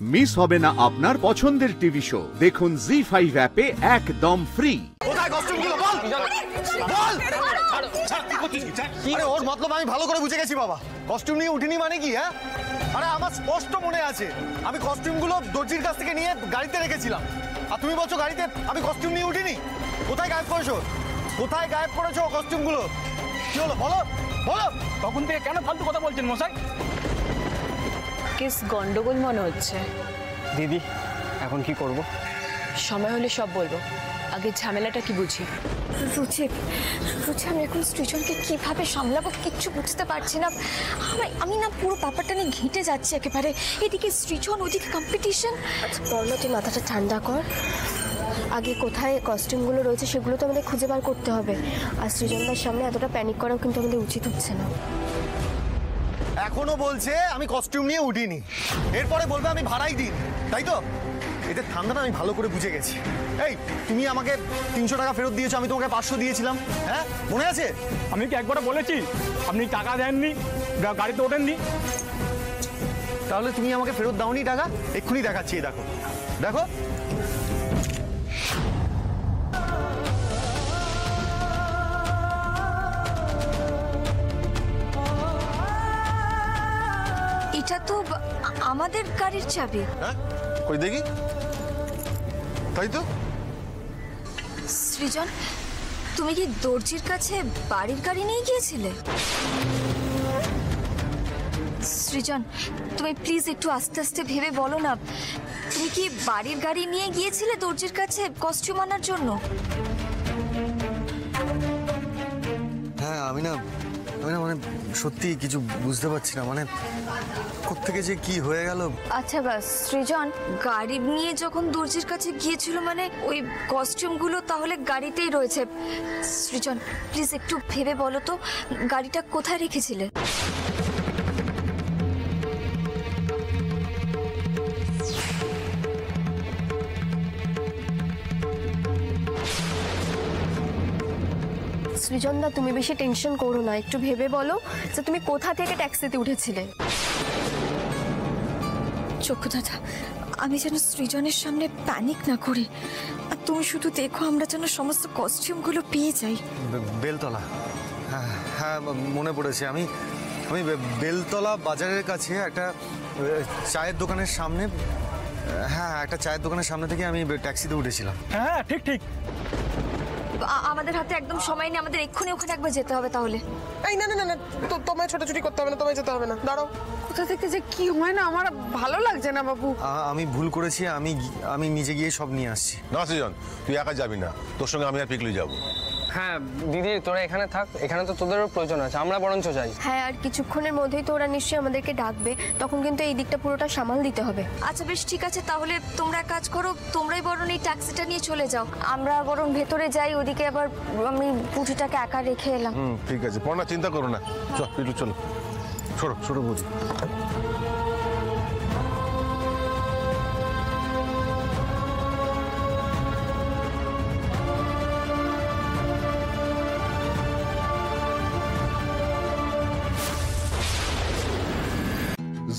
Miss হবে না আপনার পছন্দের টিভি শো। দেখুন জি5 অ্যাপে একদম ফ্রি। কোথায় কস্টিউমগুলো বল বল। আরে ওর মতলব আমি ভালো করে বুঝে গেছি বাবা। কস্টিউম নিয়ে উঠিনি মানে কি? হ্যাঁ, আরে আমার স্পষ্ট মনে আছে আমি কস্টিউমগুলো দর্জির কাছ থেকে নিয়ে গাড়িতে রেখেছিলাম, আর তুমি বলছো গাড়িতে আমি কস্টিউম নিয়ে উঠিনি। কোথায় গায়েব করেছো? কোথায় গায়েব করেছো কস্টিউমগুলো? কি হলো বলো বলো। তখন থেকে কেন ফালতু কথা বলছেন মশাই? কেস গন্ডগোল মনে হচ্ছে। দিদি এখন কি করব? সময় হলে সব বলবো, আগে ঝামেলাটা কি বুঝি। রুচি আমি এখন সৃজনকে কিভাবে সামলাবো কিচ্ছু বুঝতে পারছি না। আমি না পুরো ব্যাপারটা নিয়ে ঘেঁটে যাচ্ছি একেবারে। এদিকে সৃজন, ওদিকে কম্পিটিশন। বলো, তুই মাথাটা ঠান্ডা কর। আগে কোথায় কস্টিউমগুলো রয়েছে সেগুলো তো আমাদের খুঁজে বার করতে হবে। আর সৃজনদার সামনে এতটা প্যানিক করাও কিন্তু আমাদের উচিত হচ্ছে না। এখনো বলছে আমি কস্টিউম নিয়ে উঠিনি, এরপরে বলবে আমি ভাড়াই দিই, তাই তো? এদের ঠান্ডাটা আমি ভালো করে বুঝে গেছি। এই তুমি আমাকে 300 টাকা ফেরত দিয়েছো, আমি তোমাকে 500 দিয়েছিলাম, হ্যাঁ মনে আছে? আমি কি একবার বলেছি আপনি টাকা দেননি, গাড়িতে ওঠেননি? তাহলে তুমি আমাকে ফেরত দাওনি টাকা? এক্ষুনি দেখাচ্ছি, দেখো দেখো। এটা তো আমাদের গাড়ির চাবি। হ্যাঁ কই দেখি, তাই তো। সৃজন, তুমি কি দর্জির কাছে বাড়ির গাড়ি নিয়ে গিয়েছিলে? সৃজন, তুমি প্লিজ একটু আস্তে আস্তে ভেবে বলো না, তুমি কি বাড়ির গাড়ি নিয়ে গিয়েছিলে দর্জির কাছে কস্টিউম আনার জন্য? হ্যাঁ আমি না মানে সত্যি কিছু বুঝতে পারছি না, মানে কোত্থেকে যে কি হয়ে গেল। আচ্ছা বাস সৃজন, গাড়ি নিয়ে যখন দর্জির কাছে গিয়েছিল মানে ওই কস্টিউমগুলো তাহলে গাড়িতেই রয়েছে। সৃজন প্লিজ একটু ভেবে বলো তো, গাড়িটা কোথায় রেখেছিলে? সৃজনদা, তুমি বেশি টেনশন করো না, একটু ভেবে বলো যে তুমি কোথা থেকে ট্যাক্সিতে উঠেছিলে। চক্ষু দাদা, আমি যেন সৃজনের সামনে প্যানিক না করি, আর তুমি শুধু দেখো আমরা যেন সমস্ত কস্টিউমগুলো পেয়ে যাই। বেলতলা, হ্যাঁ হ্যাঁ মনে পড়েছে। আমি বেলতলা বাজারের কাছে একটা চায়ের দোকানের সামনে, হ্যাঁ একটা চায়ের দোকানের সামনে থেকে আমি ট্যাক্সিতে উঠেছিলাম। হ্যাঁ ঠিক ঠিক। আমাদের হাতে একদম সময় নেই, আমাদের এক্ষুনি ওখানে একবার যেতে হবে। তাহলে এই না না না না, তোমায় ছোটাছুটি করতে হবে না, তোমায় যেতে হবে না, দাঁড়াও। কোথা থেকে যে কি হয় না আমার ভালো লাগছে না বাবু। আমি ভুল করেছি, আমি নিজে গিয়ে সব নিয়ে আসছি। না সৃজন, তুই একা যাবি না, তোর সঙ্গে আমি আর পিকলি যাবো। হ্যাঁ দিদি তোরা এখানে থাক, এখানে তো তোদেরও প্রয়োজন আছে, আমরা বরঞ্চ যাই। হ্যাঁ, আর কিছুক্ষণের মধ্যেই তো ওরা নিশ্চয়ই আমাদেরকে ডাকবে, তখন কিন্তু এই দিকটা পুরোটা সামাল দিতে হবে। আচ্ছা বেশ ঠিক আছে, তাহলে তোমরা কাজ করো, তোমরাই বরং এই ট্যাক্সিটা নিয়ে চলে যাও, আমরা বরং ভেতরে যাই। ওদিকে আবার আমি পুঁটিটাকে একা রেখে এলাম। ঠিক আছে, পড়া চিন্তা করো না, চল পিকলু চলো, ছোটো ছোটো বুঝি।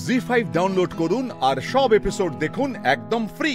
জি5 ডাউনলোড করুন আর সব এপিসোড দেখুন একদম ফ্রি।